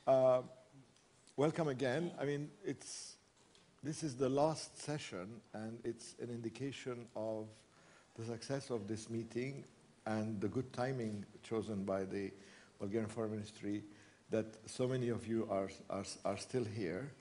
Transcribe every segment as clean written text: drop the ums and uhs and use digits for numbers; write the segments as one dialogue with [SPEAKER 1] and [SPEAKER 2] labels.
[SPEAKER 1] Uh, Welcome again. I mean, this is the last session, and it's an indication of the success of this meeting and the good timing chosen by the Bulgarian Foreign Ministry that so many of you are still here.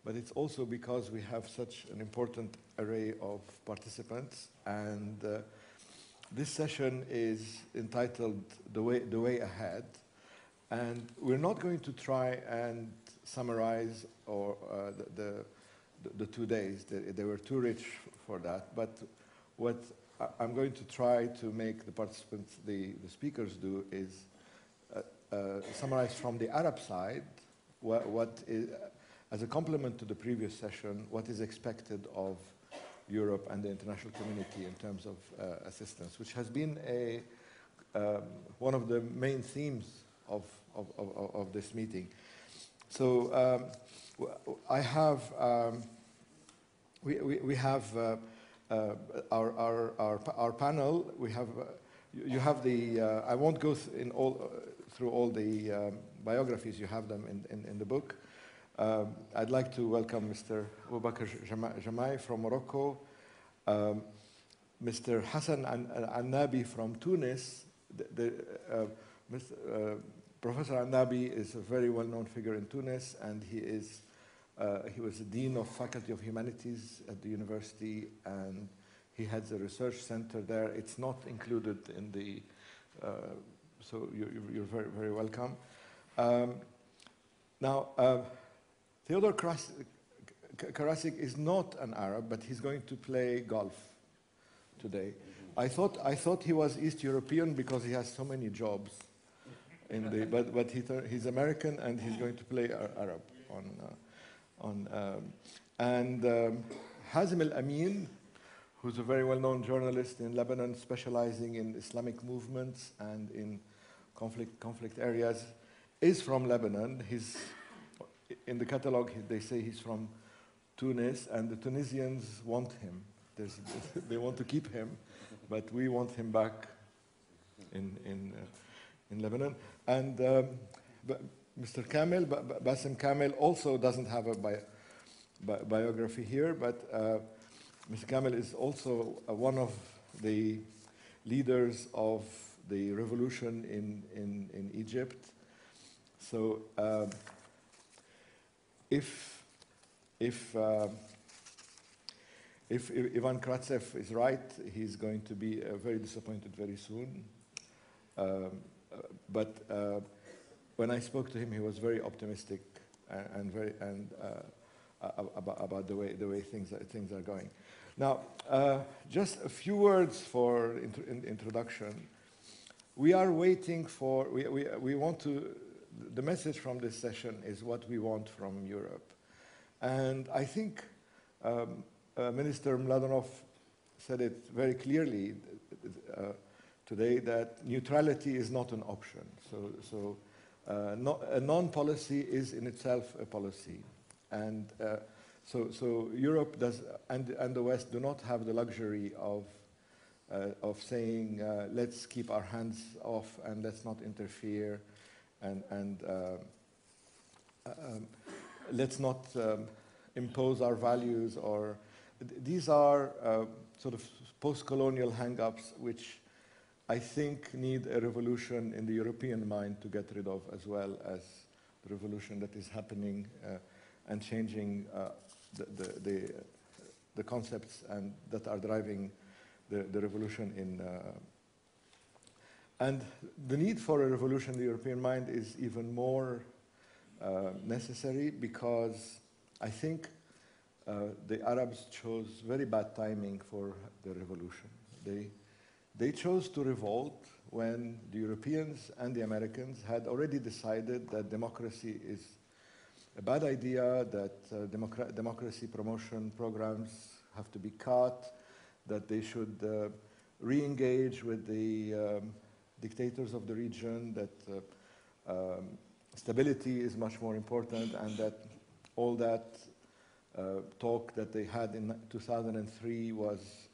[SPEAKER 1] But it's also because we have such an important array of participants, and this session is entitled The Way Ahead. And we're not going to try and summarize the 2 days. They were too rich for that. But what I'm going to try to make the participants, the speakers do, is summarize from the Arab side what is, as a complement to the previous session, what is expected of Europe and the international community in terms of assistance, which has been one of the main themes of this meeting. So I have we have our panel. We have you have the I won't go through all the biographies. You have them in the book. I'd like to welcome Mr. Boubacar Jamai from Morocco, Mr. Hassan Al-Nabi from Tunis. Professor Al-Nabi is a very well-known figure in Tunis, and he was the Dean of Faculty of Humanities at the university, and he heads a research center there. It's not included in the, so you're very, very welcome. Now, Theodore Karasik is not an Arab, but he's going to play golf today. I thought he was East European because he has so many jobs. But he's American, and he's going to play Arab and Hazim Al-Amin, who's a very well-known journalist in Lebanon, specializing in Islamic movements and in conflict areas, is from Lebanon. He's in the catalog. They say he's from Tunis, and the Tunisians want him. They want to keep him, but we want him back in Lebanon. And Mr. Kamel, Bassem Kamel, also doesn't have a biography here, but Mr. Kamel is also one of the leaders of the revolution in Egypt. So if Ivan Kratsev is right, he's going to be very disappointed very soon. But when I spoke to him, he was very optimistic about the way things are going. Now, just a few words for introduction. We are waiting for. We want to. The message from this session is what we want from Europe, and I think Minister Mladenov said it very clearly today, that neutrality is not an option. So a non-policy is in itself a policy. And so Europe does, and the West do not have the luxury of saying, let's keep our hands off and let's not interfere, and let's not impose our values. Or these are sort of post-colonial hang-ups which I think need a revolution in the European mind to get rid of, as well as the revolution that is happening and changing the concepts and that are driving the revolution in. And the need for a revolution in the European mind is even more necessary because I think the Arabs chose very bad timing for the revolution. They chose to revolt when the Europeans and the Americans had already decided that democracy is a bad idea, that democracy promotion programs have to be cut, that they should re-engage with the dictators of the region, that stability is much more important, and that all that talk that they had in 2003 was,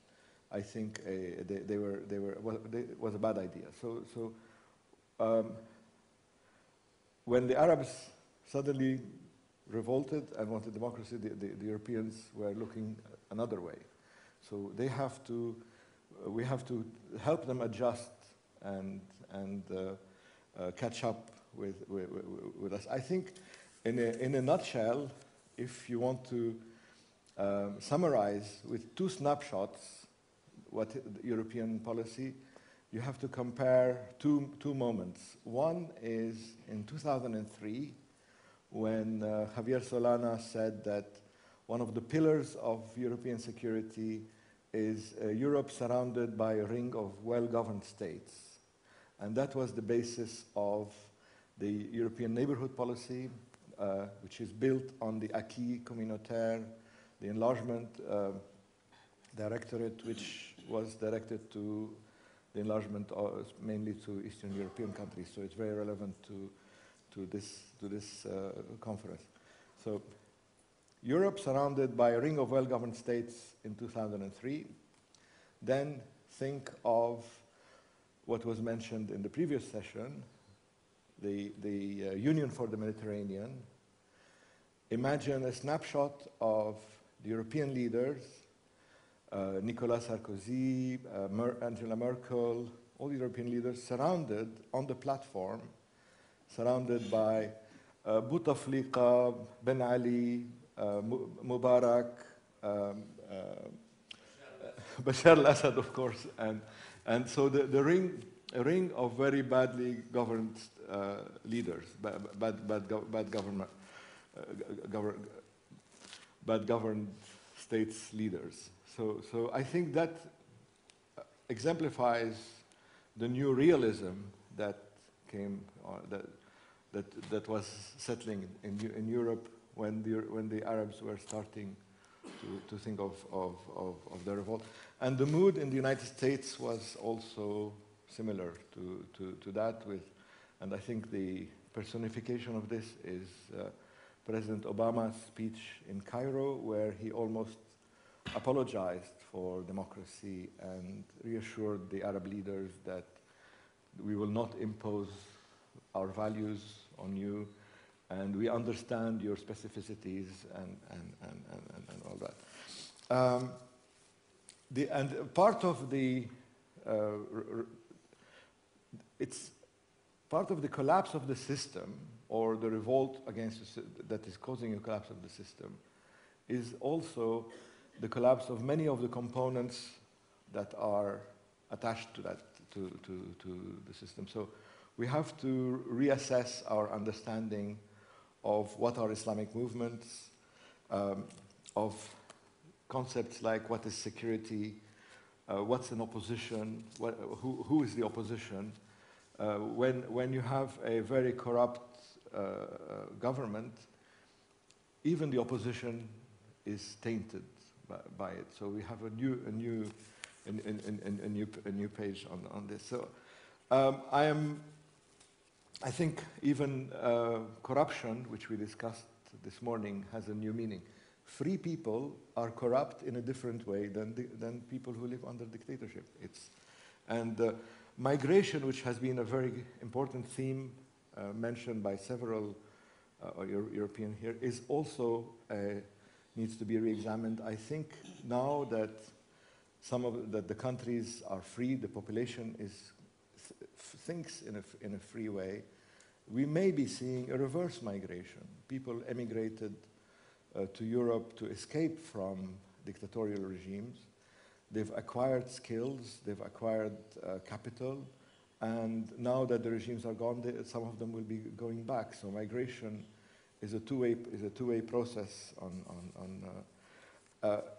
[SPEAKER 1] I think, was a bad idea. So when the Arabs suddenly revolted and wanted democracy, the Europeans were looking another way. So they have to, we have to help them adjust and catch up with us. I think in a nutshell, if you want to summarize with two snapshots what European policy, you have to compare two moments. One is in 2003, when Javier Solana said that one of the pillars of European security is Europe surrounded by a ring of well-governed states. And that was the basis of the European neighborhood policy, which is built on the acquis communautaire, the enlargement directorate, which was directed to the enlargement mainly to Eastern European countries. So it's very relevant to this conference. So Europe surrounded by a ring of well-governed states in 2003. Then think of what was mentioned in the previous session, the Union for the Mediterranean. Imagine a snapshot of the European leaders, Nicolas Sarkozy, Angela Merkel, all the European leaders surrounded on the platform, surrounded by Bouteflika, Ben Ali, Mubarak, Bashar al-Assad, of course, and so a ring of very badly governed leaders, bad governed states leaders. So I think that exemplifies the new realism that came, that was settling in Europe when the Arabs were starting to think of the revolt. And the mood in the United States was also similar to that, and I think the personification of this is President Obama's speech in Cairo, where he almost apologized for democracy and reassured the Arab leaders that we will not impose our values on you, and we understand your specificities and all that. And part of the it's part of the collapse of the system, or the revolt against that is causing a collapse of the system, is also the collapse of many of the components that are attached to that to the system. So we have to reassess our understanding of what are Islamic movements, of concepts like what is security, what's an opposition, who is the opposition. When you have a very corrupt government, even the opposition is tainted by it. So we have a new page on this. So I think even corruption, which we discussed this morning, has a new meaning. Free people are corrupt in a different way than people who live under dictatorship. Migration, which has been a very important theme mentioned by several European here, is also needs to be re-examined. I think now that that the countries are free, the population thinks in a free way, we may be seeing a reverse migration. People emigrated to Europe to escape from dictatorial regimes. They've acquired skills, they've acquired capital, and now that the regimes are gone, some of them will be going back. So migration is a two-way process.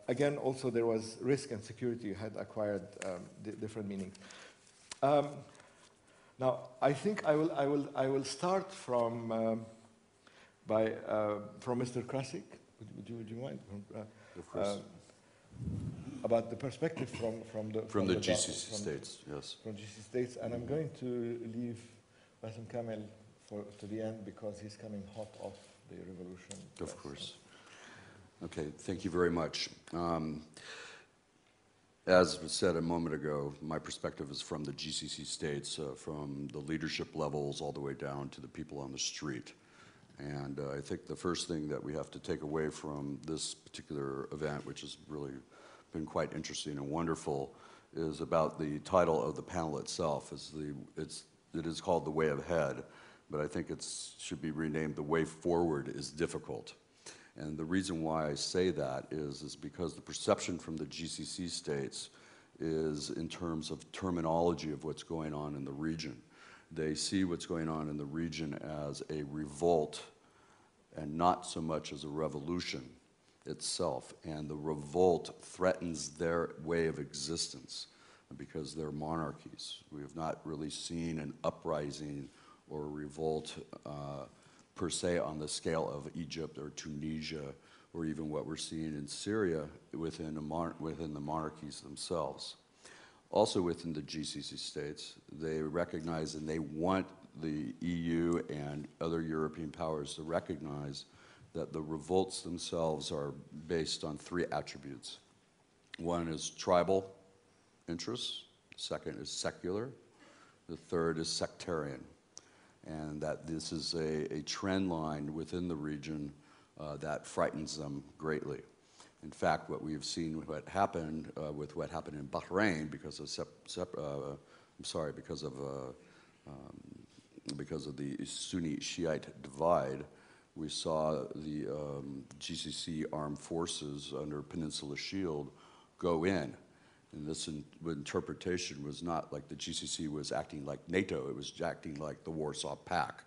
[SPEAKER 1] Again, also there was risk and security had acquired different meanings. Now, I think I will start from Mr. Karasik. Would you mind?
[SPEAKER 2] Of course.
[SPEAKER 1] About the perspective from the
[SPEAKER 2] GCC states, yes.
[SPEAKER 1] From GCC states, and I'm going to leave Bassem Kamel to the end because he's coming hot off the revolution.
[SPEAKER 2] Of course. Okay, thank you very much. As was said a moment ago, my perspective is from the GCC states, from the leadership levels all the way down to the people on the street. And I think the first thing that we have to take away from this particular event, which has really been quite interesting and wonderful, is about the title of the panel itself. It is called The Way Ahead, but I think it should be renamed The Way Forward is Difficult. And the reason why I say that is because the perception from the GCC states is in terms of terminology of what's going on in the region. They see what's going on in the region as a revolt and not so much as a revolution itself. And the revolt threatens their way of existence because they're monarchies. We have not really seen an uprising or a revolt per se on the scale of Egypt or Tunisia or even what we're seeing in Syria within the monarchies themselves. Also within the GCC states, they recognize and they want the EU and other European powers to recognize that the revolts themselves are based on three attributes. One is tribal interests, second is secular, the third is sectarian, and that this is a trend line within the region that frightens them greatly. In fact, what we've seen what happened with what happened in Bahrain because of the Sunni Shiite divide, we saw the GCC armed forces under Peninsula Shield go in. And this interpretation was not like the GCC was acting like NATO, it was acting like the Warsaw Pact.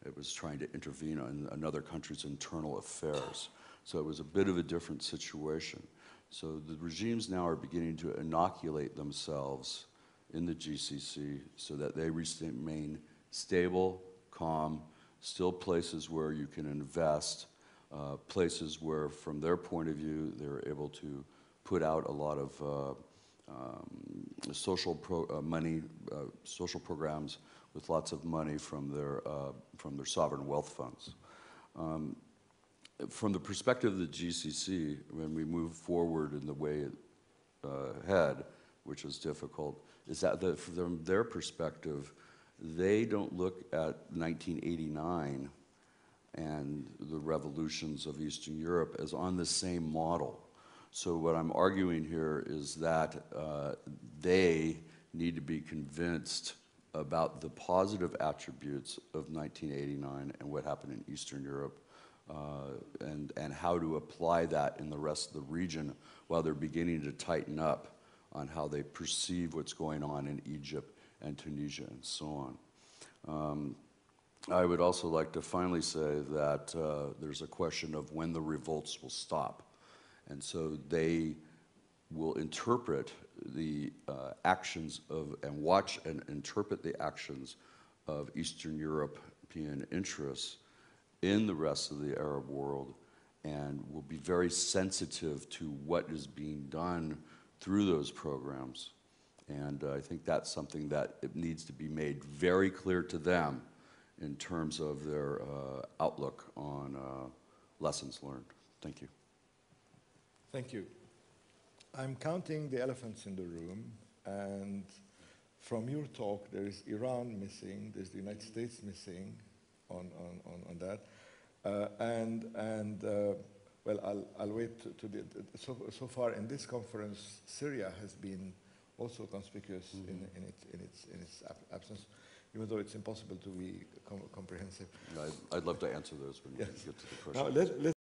[SPEAKER 2] It was trying to intervene in another country's internal affairs. So it was a bit of a different situation. So the regimes now are beginning to inoculate themselves in the GCC so that they remain stable, calm, still places where you can invest, places where from their point of view they're able to put out a lot of social programs with lots of money from their sovereign wealth funds. From the perspective of the GCC, when we move forward in the way ahead, which is difficult, is that from their perspective, they don't look at 1989 and the revolutions of Eastern Europe as on the same model. So what I'm arguing here is that they need to be convinced about the positive attributes of 1989 and what happened in Eastern Europe, and how to apply that in the rest of the region while they're beginning to tighten up on how they perceive what's going on in Egypt and Tunisia and so on. I would also like to finally say that there's a question of when the revolts will stop. And so they will interpret the actions of, and watch and interpret the actions of Eastern European interests in the rest of the Arab world, and will be very sensitive to what is being done through those programs. And I think that's something that it needs to be made very clear to them in terms of their outlook on lessons learned. Thank you.
[SPEAKER 1] Thank you. I'm counting the elephants in the room, and from your talk, there is Iran missing, there's the United States missing on that, well, I'll wait to the, so far in this conference, Syria has been also conspicuous in its absence, even though it's impossible to be comprehensive.
[SPEAKER 2] I'd love to answer those when you get to the question.
[SPEAKER 1] Now, let's